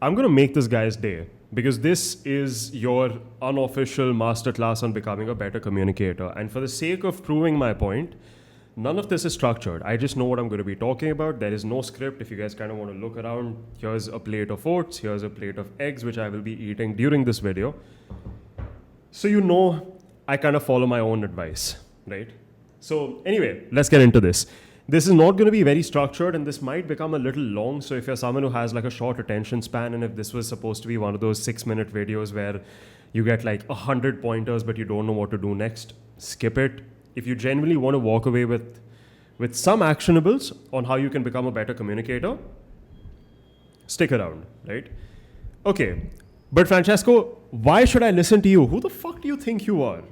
I'm going to make this guy's day because this is your unofficial masterclass on becoming a better communicator. And for the sake of proving my point, none of this is structured. I just know what I'm going to be talking about. There is no script. If you guys kind of want to look around, here's a plate of oats, here's a plate of eggs, which I will be eating during this video. So you know I kind of follow my own advice, right? So anyway, let's get into this. This is not going to be very structured and this might become a little long. So if you're someone who has like a short attention span and if this was supposed to be one of those 6-minute videos where you get like 100 pointers but you don't know what to do next, skip it. If you genuinely want to walk away with some actionables on how you can become a better communicator, stick around, right? Okay, but Francesco, why should I listen to you? Who the fuck do you think you are?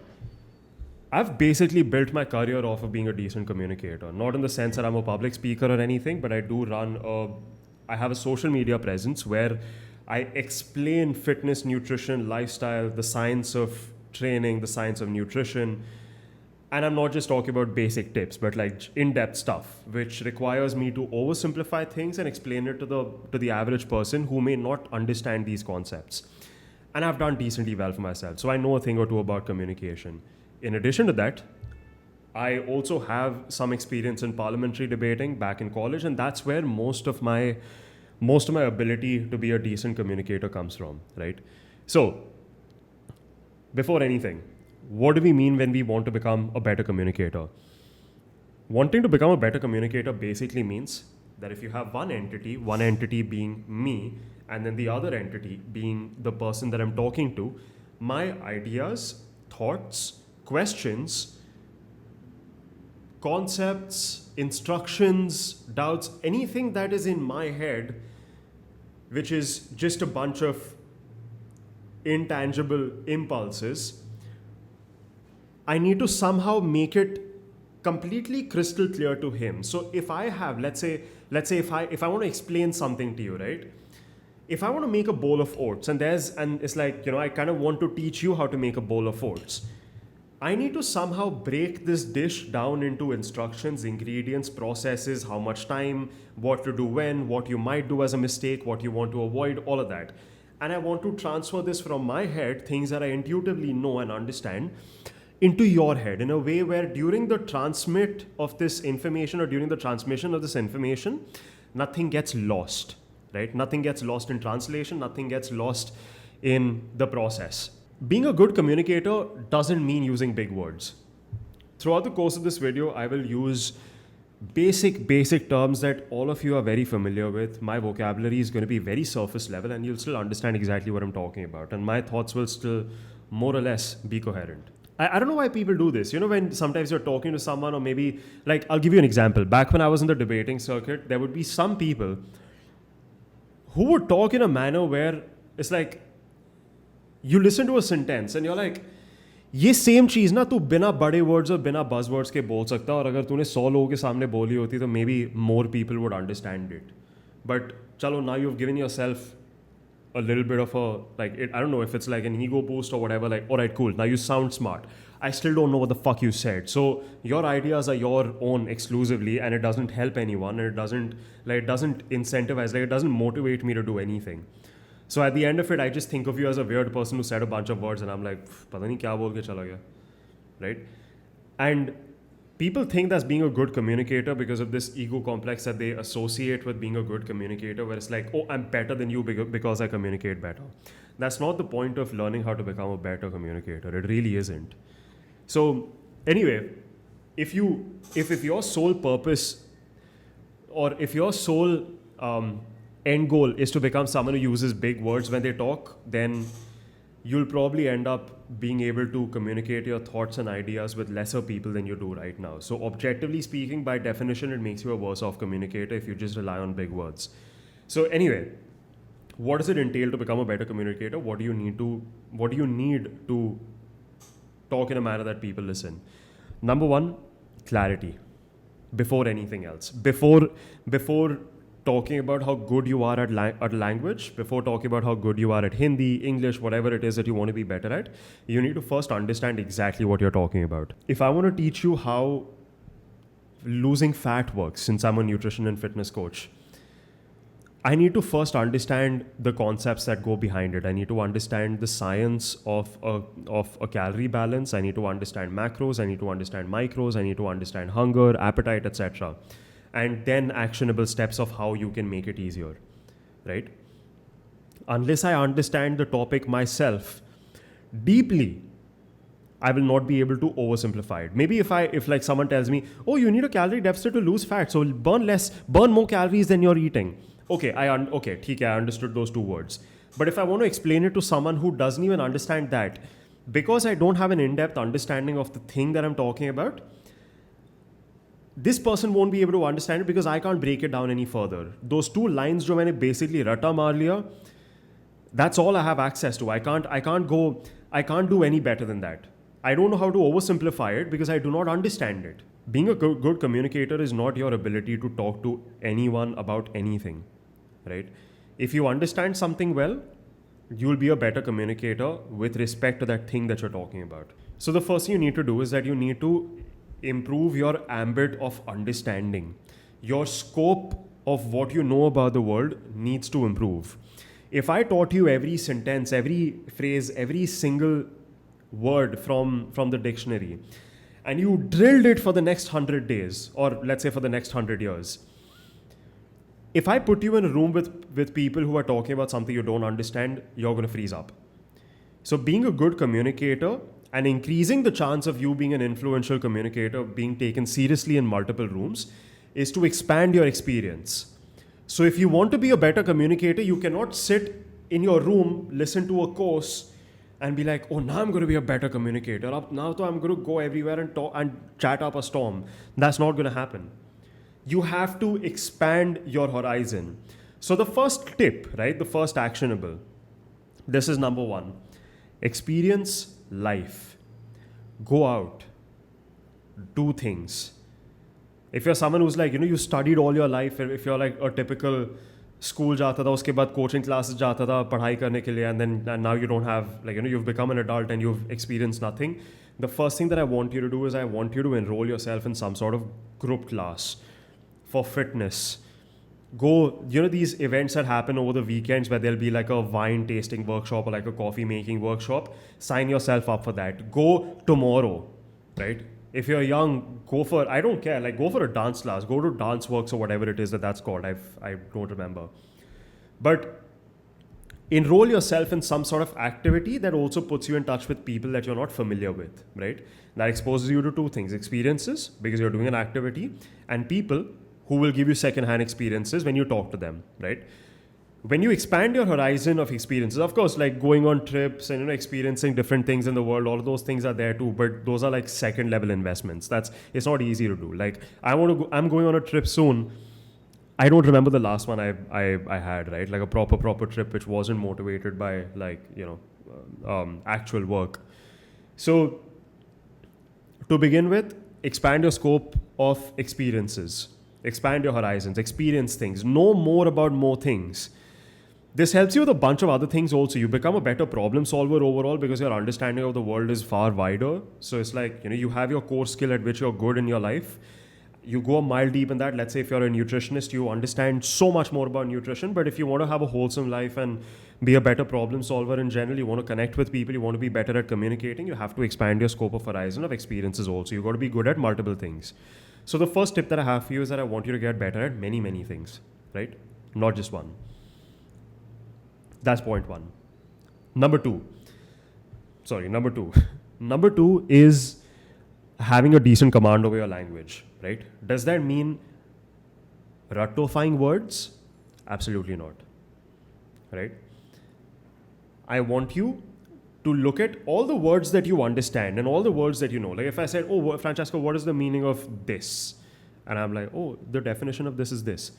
I've basically built my career off of being a decent communicator. Not in the sense that I'm a public speaker or anything, but I have a social media presence where I explain fitness, nutrition, lifestyle, the science of training, the science of nutrition. And I'm not just talking about basic tips, but like in-depth stuff, which requires me to oversimplify things and explain it to the average person who may not understand these concepts. And I've done decently well for myself. So I know a thing or two about communication. In addition to that, I also have some experience in parliamentary debating back in college, and that's where most of my ability to be a decent communicator comes from, right? So, before anything, what do we mean when we want to become a better communicator? Wanting to become a better communicator basically means that if you have one entity being me, and then the other entity being the person that I'm talking to, my ideas, thoughts, questions, concepts, instructions, doubts, anything that is in my head, which is just a bunch of intangible impulses, I need to somehow make it completely crystal clear to him. So if I have, let's say if I want to explain something to you, right? If I want to make a bowl of oats and it's like, I kind of want to teach you how to make a bowl of oats. I need to somehow break this dish down into instructions, ingredients, processes, how much time, what to do when, what you might do as a mistake, what you want to avoid, all of that. And I want to transfer this from my head, things that I intuitively know and understand, into your head in a way where during the transmit of this information or during the transmission of this information, nothing gets lost, right? Nothing gets lost in translation, nothing gets lost in the process. Being a good communicator doesn't mean using big words. Throughout the course of this video, I will use basic terms that all of you are very familiar with. My vocabulary is going to be very surface level and you'll still understand exactly what I'm talking about. And my thoughts will still more or less be coherent. I don't know why people do this. When sometimes you're talking to someone or maybe, like, I'll give you an example. Back when I was in the debating circuit, there would be some people who would talk in a manner where it's like, you listen to a sentence and you're like, ये same चीज़ ना तू बिना बड़े words और बिना buzzwords के बोल सकता और अगर तूने 100 लोगों के सामने बोली होती तो may be more people would understand it but चलो now you've given yourself a little bit of a I don't know if it's like an ego boost or whatever, like, all right, cool, now you sound smart. I still don't know what the fuck you said. So your ideas are your own exclusively and it doesn't help anyone and it doesn't incentivize, it doesn't motivate me to do anything. So at the end of it, I just think of you as a weird person who said a bunch of words and I'm like, pata nahi kya bol ke chala gaya, right? And people think that's being a good communicator because of this ego complex that they associate with being a good communicator, where it's like, oh, I'm better than you because I communicate better. That's not the point of learning how to become a better communicator. It really isn't. So anyway, if your sole purpose or if your sole end goal is to become someone who uses big words when they talk, then you'll probably end up being able to communicate your thoughts and ideas with lesser people than you do right now. So objectively speaking, by definition, it makes you a worse off communicator if you just rely on big words. So anyway, what does it entail to become a better communicator? What do you need to talk in a manner that people listen? Number one, clarity. Before anything else. Before talking about how good you are at language, before talking about how good you are at Hindi, English, whatever it is that you want to be better at, you need to first understand exactly what you're talking about. If I want to teach you how losing fat works, since I'm a nutrition and fitness coach, I need to first understand the concepts that go behind it. I need to understand the science of a calorie balance. I need to understand macros. I need to understand micros. I need to understand hunger, appetite, etc. And then actionable steps of how you can make it easier, right? Unless I understand the topic myself deeply, I will not be able to oversimplify it. Maybe if like someone tells me, oh, you need a calorie deficit to lose fat, so burn more calories than you're eating. Okay, okay, theek hai, I understood those two words. But if I want to explain it to someone who doesn't even understand that, because I don't have an in-depth understanding of the thing that I'm talking about, this person won't be able to understand it because I can't break it down any further. Those two lines जो मैंने basically रटा मार लिया, that's all I have access to. I can't do any better than that. I don't know how to oversimplify it because I do not understand it. Being a good communicator is not your ability to talk to anyone about anything, right? If you understand something well, you'll be a better communicator with respect to that thing that you're talking about. So the first thing you need to do is that you need to improve your ambit of understanding. Your scope of what you know about the world needs to improve. If I taught you every sentence, every phrase, every single word from the dictionary, and you drilled it for the next 100 days, or let's say for the next 100 years, if I put you in a room with people who are talking about something you don't understand, you're going to freeze up. So being a good communicator and increasing the chance of you being an influential communicator, being taken seriously in multiple rooms, is to expand your experience. So if you want to be a better communicator, you cannot sit in your room, listen to a course, and be like, oh, now I'm going to be a better communicator. Now I'm going to go everywhere and talk and chat up a storm. That's not going to happen. You have to expand your horizon. So the first tip, right, the first actionable, this is number one. Experience life. Go out. Do things. If you're someone who's like, you studied all your life, if you're like a typical school जाता था, उसके बाद coaching classes जाता था पढ़ाई करने के लिए, and now you don't have, you've become an adult and you've experienced nothing, the first thing that I want you to do is I want you to enroll yourself in some sort of group class for fitness. Go, these events that happen over the weekends where there'll be like a wine tasting workshop or like a coffee making workshop, sign yourself up for that. Go tomorrow, right? If you're young, I don't care, go for a dance class, go to Dance Works or whatever it is that's called. I don't remember. But enroll yourself in some sort of activity that also puts you in touch with people that you're not familiar with, right? That exposes you to two things: experiences, because you're doing an activity, and people who will give you second-hand experiences when you talk to them, right? When you expand your horizon of experiences, of course, like going on trips and experiencing different things in the world, all of those things are there too, but those are like second-level investments. It's not easy to do. Like I'm going on a trip soon. I don't remember the last one I had, right? Like a proper trip which wasn't motivated by actual work. So to begin with, expand your scope of experiences. Expand your horizons, experience things, know more about more things. This helps you with a bunch of other things also. You become a better problem solver overall because your understanding of the world is far wider. So it's like, you have your core skill at which you're good in your life. You go a mile deep in that. Let's say if you're a nutritionist, you understand so much more about nutrition. But if you want to have a wholesome life and be a better problem solver in general, you want to connect with people, you want to be better at communicating, you have to expand your scope of horizon of experiences also. You've got to be good at multiple things. So the first tip that I have for you is that I want you to get better at many, many things, right? Not just one. That's point one. Number two is having a decent command over your language, right? Does that mean rattofying words? Absolutely not, right? I want you to look at all the words that you understand and all the words that you know. Like if I said, oh, Francesco, what is the meaning of this? And I'm like, oh, the definition of this is this.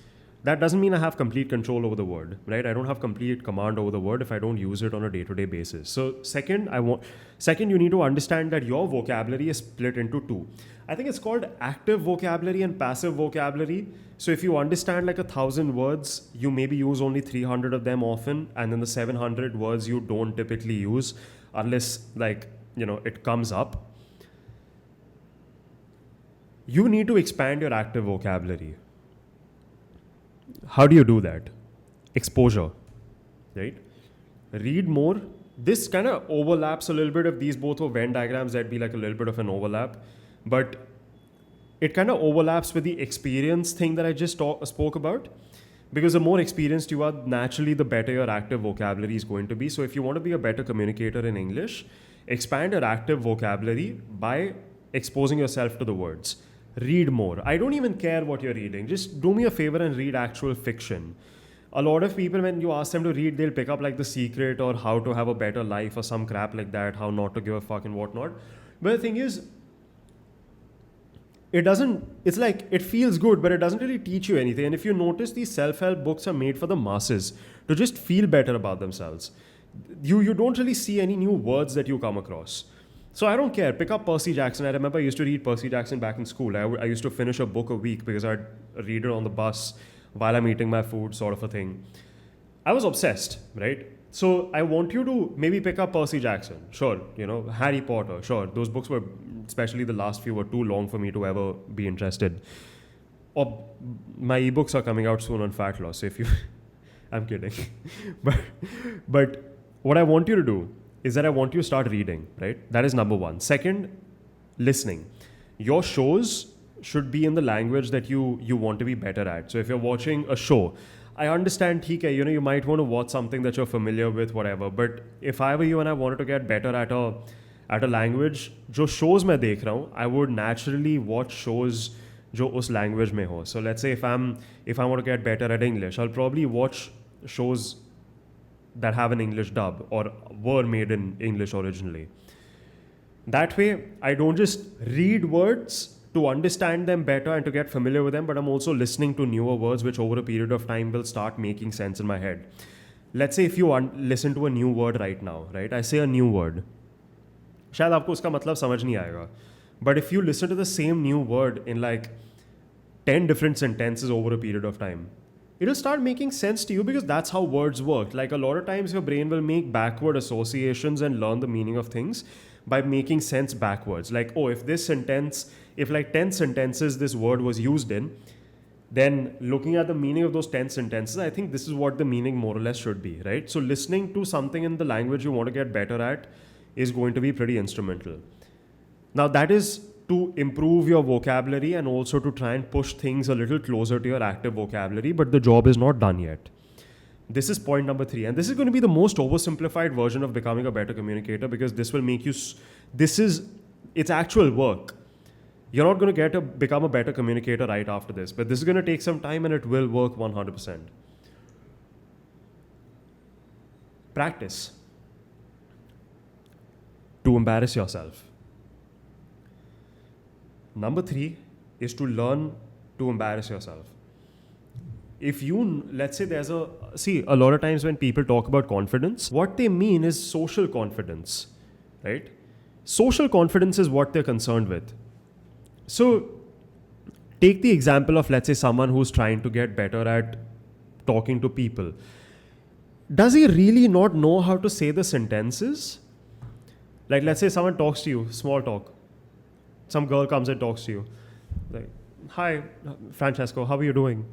That doesn't mean I have complete control over the word, right? I don't have complete command over the word if I don't use it on a day-to-day basis. So second, you need to understand that your vocabulary is split into two. I think it's called active vocabulary and passive vocabulary. So if you understand like 1,000 words, you maybe use only 300 of them often, and then the 700 words you don't typically use unless it comes up. You need to expand your active vocabulary. How do you do that? exposure, right? Read more. This kind of overlaps a little bit. If these both were Venn diagrams, there'd be like a little bit of an overlap. But it kind of overlaps with the experience thing that I just spoke about. Because the more experienced you are, naturally, the better your active vocabulary is going to be. So if you want to be a better communicator in English, expand your active vocabulary by exposing yourself to the words. Read more. I don't even care what you're reading. Just do me a favor and read actual fiction. A lot of people, when you ask them to read, they'll pick up like The Secret or How to Have a Better Life or some crap like that, how not to give a fuck and whatnot. But the thing is, it's like, it feels good, but it doesn't really teach you anything. And if you notice, these self-help books are made for the masses to just feel better about themselves. You don't really see any new words that you come across. So I don't care. Pick up Percy Jackson. I remember I used to read Percy Jackson back in school. I used to finish a book a week because I'd read it on the bus while I'm eating my food, sort of a thing. I was obsessed, right? So I want you to maybe pick up Percy Jackson. Sure, Harry Potter. Sure, those books were, especially the last few, were too long for me to ever be interested. Or my ebooks are coming out soon on fat loss. So if you, I'm kidding, but what I want you to do is that I want you to start reading, right? That is number one. Second, listening. Your shows should be in the language that you want to be better at. So if you're watching a show, I understand, you might want to watch something that you're familiar with, whatever. But if I were you and I wanted to get better at a language, जो shows मैं देख रहा हूँ, I would naturally watch shows जो उस language में हो. So let's say if I want to get better at English, I'll probably watch shows that have an English dub or were made in English originally. That way, I don't just read words to understand them better and to get familiar with them, but I'm also listening to newer words which over a period of time will start making sense in my head. Let's say if you listen to a new word right now, right? I say a new word. शायद आपको उसका मतलब समझ नहीं आएगा. But if you listen to the same new word in like 10 different sentences over a period of time, it'll start making sense to you because that's how words work. Like a lot of times your brain will make backward associations and learn the meaning of things by making sense backwards. Like, oh, if like 10 sentences this word was used in, then looking at the meaning of those 10 sentences, I think this is what the meaning more or less should be, right? So listening to something in the language you want to get better at is going to be pretty instrumental. Now that is to improve your vocabulary and also to try and push things a little closer to your active vocabulary, but the job is not done yet. This is point number 3. And this is going to be the most oversimplified version of becoming a better communicator because this will make you, it's actual work. You're not going to become a better communicator right after this, but this is going to take some time and it will work 100%. Practice. To embarrass yourself. Number 3 is to learn to embarrass yourself. If you, let's say a lot of times when people talk about confidence, what they mean is social confidence, right? Social confidence is what they're concerned with. So take the example of, let's say, someone who's trying to get better at talking to people. Does he really not know how to say the sentences? Like, let's say someone talks to you, small talk. Some girl comes and talks to you. Like, hi, Francesco, how are you doing?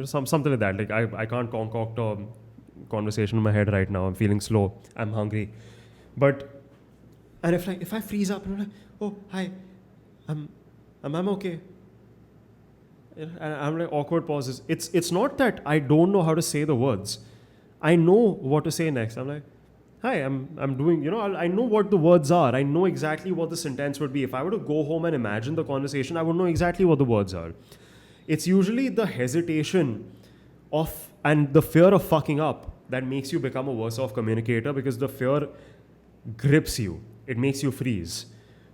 Something like that. Like, I can't concoct a conversation in my head right now. I'm feeling slow. I'm hungry. And if I freeze up and I'm like, oh, hi, I'm okay. And I'm like, awkward pauses. It's not that I don't know how to say the words. I know what to say next. I'm like, hi, I'm doing, I know what the words are. I know exactly what the sentence would be. If I were to go home and imagine the conversation, I would know exactly what the words are. It's usually the hesitation and the fear of fucking up that makes you become a worse off communicator because the fear grips you. It makes you freeze.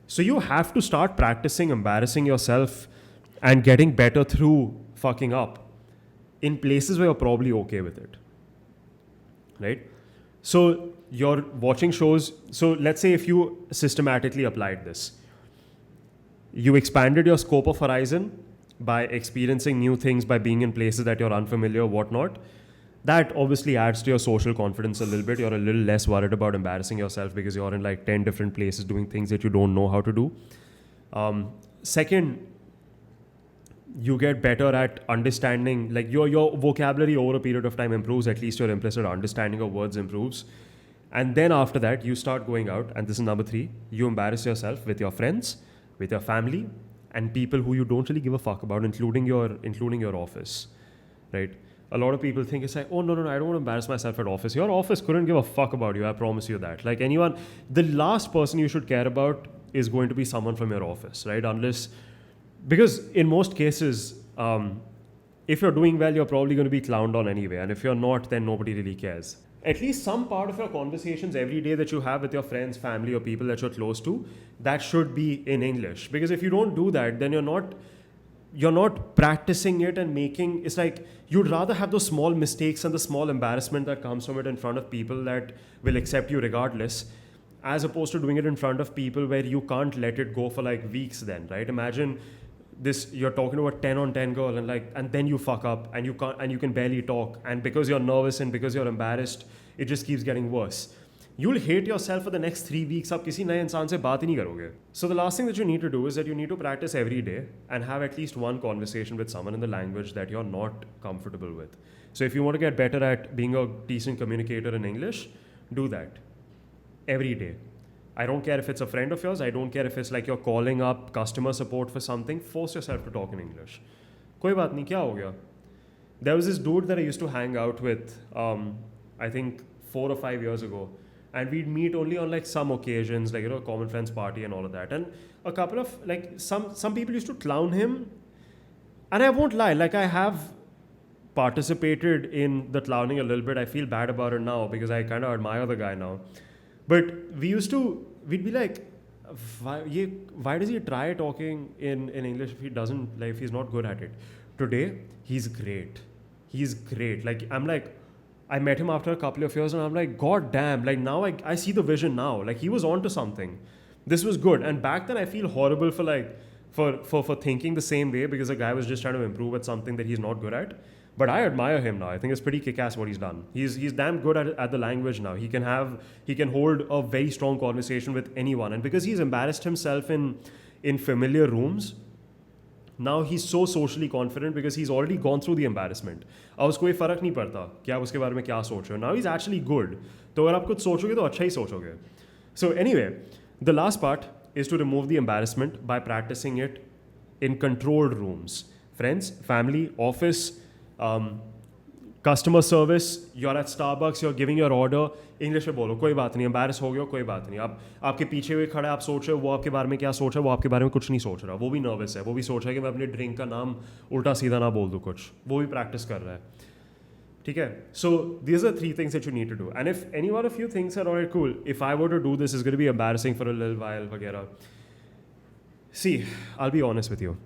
So you have to start practicing embarrassing yourself and getting better through fucking up in places where you're probably okay with it. Right? So you're watching shows. So let's say if you systematically applied this, you expanded your scope of horizon by experiencing new things, by being in places that you're unfamiliar, whatnot. That obviously adds to your social confidence a little bit. You're a little less worried about embarrassing yourself because you're in like 10 different places doing things that you don't know how to do. Second, you get better at understanding, like your vocabulary over a period of time improves, at least your implicit understanding of words improves. And then after that, you start going out, and this is number 3, you embarrass yourself with your friends, with your family, and people who you don't really give a fuck about, including your office, right? A lot of people think it's like, oh no, I don't want to embarrass myself at office. Your office couldn't give a fuck about you, I promise you that. Like anyone, the last person you should care about is going to be someone from your office, right? Unless, because in most cases, if you're doing well, you're probably going to be clowned on anyway, and if you're not, then nobody really cares. At least some part of your conversations every day that you have with your friends, family, or people that you're close to, that should be in English. Because if you don't do that, then you're not practicing it and making, it's like you'd rather have those small mistakes and the small embarrassment that comes from it in front of people that will accept you regardless, as opposed to doing it in front of people where you can't let it go for like weeks then, right? Imagine this, you're talking to a 10 on 10 girl, and then you fuck up and you can barely talk, and because you're nervous and because you're embarrassed, it just keeps getting worse. You'll hate yourself for the next 3 weeks. आप किसी नए इंसान से बात ही नहीं करोगे. So the last thing that you need to do is that you need to practice every day and have at least one conversation with someone in the language that you're not comfortable with. So if you want to get better at being a decent communicator in English, do that every day. I don't care if it's a friend of yours. I don't care if it's like you're calling up customer support for something. Force yourself to talk in English. कोई बात नहीं, क्या हो गया? There was this dude that I used to hang out with, I think 4 or 5 years ago. And we'd meet only on like some occasions, like, common friends party and all of that. And a couple of, like, some people used to clown him. And I won't lie, like, I have participated in the clowning a little bit. I feel bad about it now because I kind of admire the guy now. But we'd be like, why does he try talking in English if he doesn't, like, if he's not good at it? Today, he's great. He's great. Like, I'm like, I met him after a couple of years and I'm like, God damn, like now I see the vision now. Like he was onto something. This was good. And back then I feel horrible for like, for thinking the same way because the guy was just trying to improve at something that he's not good at. But I admire him now. I think it's pretty kick-ass what he's done. He's damn good at the language now. He can hold a very strong conversation with anyone. And because he's embarrassed himself in familiar rooms, now he's so socially confident because he's already gone through the embarrassment. अब उसको ये फर्क नहीं पड़ता कि आप उसके बारे में क्या सोच रहे हो. Now he's actually good. तो अगर आप कुछ सोचोगे तो अच्छा ही सोचोगे. So anyway, the last part is to remove the embarrassment by practicing it in controlled rooms. Friends, family, office, customer service, you're at Starbucks, you're giving your order, English में बोलो, कोई बात नहीं, एम्बैरस हो गया, कोई बात नहीं. आप आपके पीछे हुए खड़ा है, आप सोच रहे हो वो आपके बारे में क्या सोच रहा है, वो आपके बारे में कुछ नहीं सोच रहा, वो भी नर्वस है, वो भी सोच रहा है कि मैं अपने ड्रिंक का नाम उल्टा सीधा ना बोल दूँ कुछ, वो भी प्रैक्टिस कर रहा है. ठीक है? So these are 3 things that you need to do. And if any one of you thinks that, alright, cool, if I were to do this, it's going to be embarrassing for a little while, वगैरह. See, I'll be honest with you.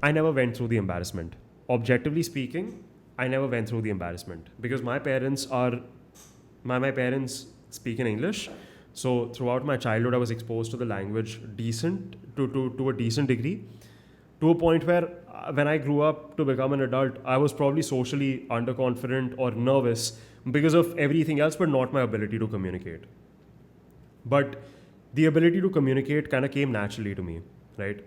I never went through the embarrassment. Objectively speaking, I never went through the embarrassment because my parents speak in English. So throughout my childhood, I was exposed to the language to a decent degree, to a point where when I grew up to become an adult, I was probably socially underconfident or nervous because of everything else, but not my ability to communicate. But the ability to communicate kind of came naturally to me, right?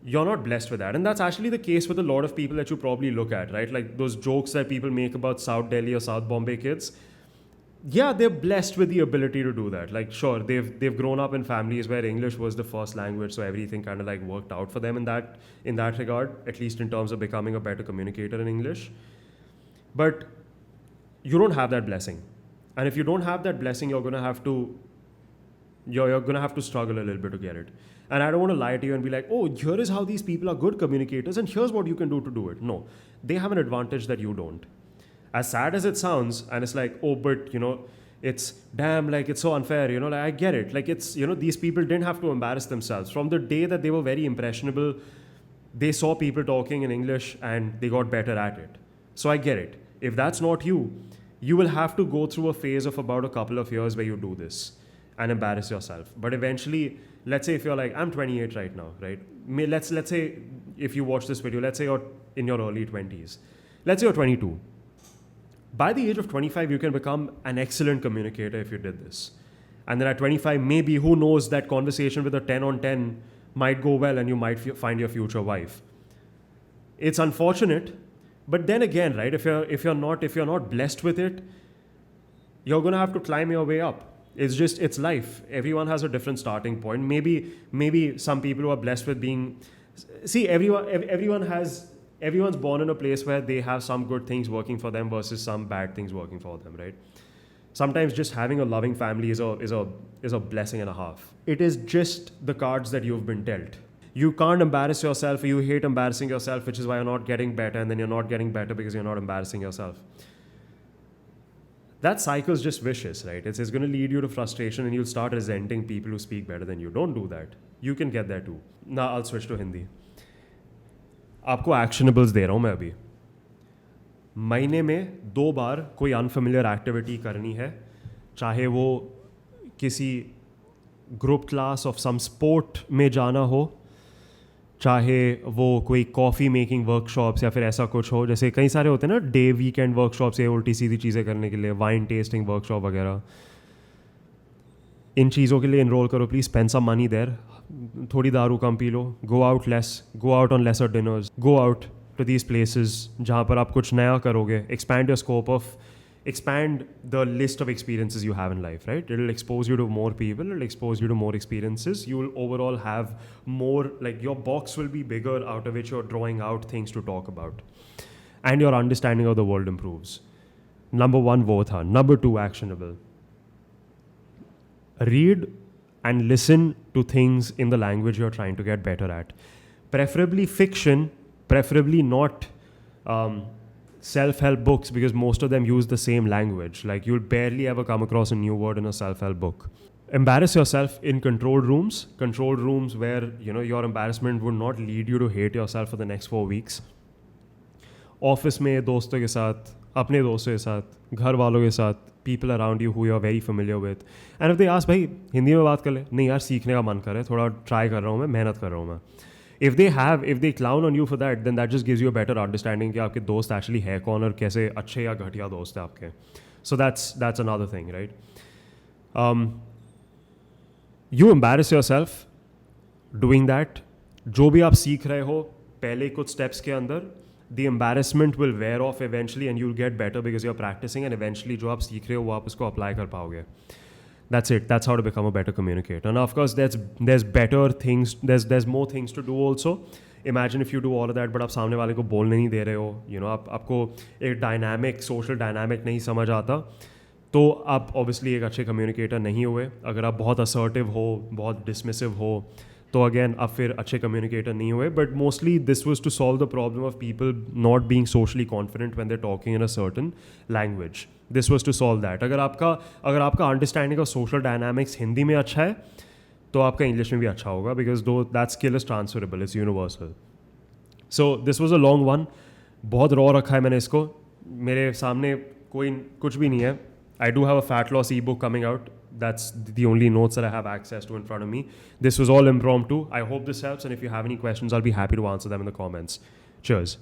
You're not blessed with that. And that's actually the case with a lot of people that you probably look at, right? Like those jokes that people make about South Delhi or South Bombay kids. Yeah, they're blessed with the ability to do that. Like, sure, they've grown up in families where English was the first language, so everything kind of like worked out for them in that regard, at least in terms of becoming a better communicator in English. But you don't have that blessing. And if you don't have that blessing, you're gonna have to struggle a little bit to get it. And I don't want to lie to you and be like, oh, here is how these people are good communicators and here's what you can do to do it. No, they have an advantage that you don't. As sad as it sounds, and it's like, oh, but, it's damn, like, it's so unfair, like, I get it. Like, it's, these people didn't have to embarrass themselves. From the day that they were very impressionable, they saw people talking in English and they got better at it. So I get it. If that's not you, you will have to go through a phase of about a couple of years where you do this and embarrass yourself. But eventually, let's say if you're like, I'm 28 right now, right? Let's say if you watch this video, let's say you're in your early 20s. Let's say you're 22. By the age of 25, you can become an excellent communicator if you did this. And then at 25, maybe, who knows, that conversation with a 10 on 10 might go well and you might find your future wife. It's unfortunate, but then again, right? If you're not blessed with it, you're gonna have to climb your way up. It's life. Everyone has a different starting point. Maybe some people who are blessed with being, see, everyone's born in a place where they have some good things working for them versus some bad things working for them, right? Sometimes just having a loving family is a blessing and a half. It is just the cards that you've been dealt. You can't embarrass yourself. You hate embarrassing yourself, which is why you're not getting better, and then you're not getting better because you're not embarrassing yourself. That cycle is just vicious, right? It's going to lead you to frustration, and you'll start resenting people who speak better than you. Don't do that. You can get there too. Now I'll switch to Hindi. आपको actionables दे रहा हूँ मैं अभी. महीने में 2 बार कोई unfamiliar activity करनी है, चाहे वो किसी group class of some sport में जाना हो, चाहे वो कोई कॉफ़ी मेकिंग वर्कशॉप्स या फिर ऐसा कुछ हो. जैसे कई सारे होते हैं ना डे वीकेंड वर्कशॉप्स या उल्टी सीधी चीज़ें करने के लिए, वाइन टेस्टिंग वर्कशॉप वगैरह. इन चीज़ों के लिए इनरोल करो please. Spend some money there. थोड़ी दारू कम पी लो. Go out less. Go out on lesser dinners. Go out to these places जहाँ पर आप कुछ नया करोगे. Expand your scope of, expand the list of experiences you have in life, right? It'll expose you to more people, it'll expose you to more experiences. You will overall have more, like your box will be bigger out of which you're drawing out things to talk about. And your understanding of the world improves. Number 1, wo tha. Number 2, actionable. Read and listen to things in the language you're trying to get better at. Preferably fiction, preferably not self-help books, because most of them use the same language. Like you'll barely ever come across a new word in a self-help book. Embarrass yourself in controlled rooms where your embarrassment would not lead you to hate yourself for the next 4 weeks. Office में दोस्तों के साथ, अपने दोस्तों के साथ, घर वालों के साथ, people around you who you are very familiar with. And if they ask, भाई हिंदी में बात कर ले, नहीं यार सीखने का मन कर रहा है, थोड़ा ट्राई कर रहा हूँ मैं, मेहनत कर रहा हूँ मैं. If they clown on you for that, then that just gives you a better understanding कि आपके दोस्त actually है कौन और कैसे अच्छे या घटिया दोस्त है आपके. So that's another thing, right? You embarrass yourself doing that. जो भी आप सीख रहे हो पहले कुछ steps के अंदर, the embarrassment will wear off eventually and you'll get better because you're practicing, and eventually जो आप सीख रहे हो वो आप उसको apply कर पाओगे. That's it. That's how to become a better communicator. And of course, there's better things. There's more things to do also. Imagine if you do all of that, but आप सामने वाले को बोलने नहीं दे रहे हो. आपको एक dynamic, social dynamic नहीं समझ आता, तो आप obviously एक अच्छे communicator नहीं हुए. अगर आप बहुत assertive हो, बहुत dismissive हो, तो again आप फिर अच्छे communicator नहीं हुए. But mostly this was to solve the problem of people not being socially confident when they're talking in a certain language. This was to solve that. अगर आपका understanding of social dynamics Hindi में अच्छा है तो आपका English में भी अच्छा होगा, बिकॉज दो that skill is transferable, it's universal. So this was a long one. बहुत रॉ रखा है मैंने इसको. मेरे सामने कोई कुछ भी नहीं है. I do have a fat loss ebook coming out. That's the only notes that I have access to in front of me. This was all impromptu. I hope this helps, and if you have any questions, I'll be happy to answer them in the comments. Cheers.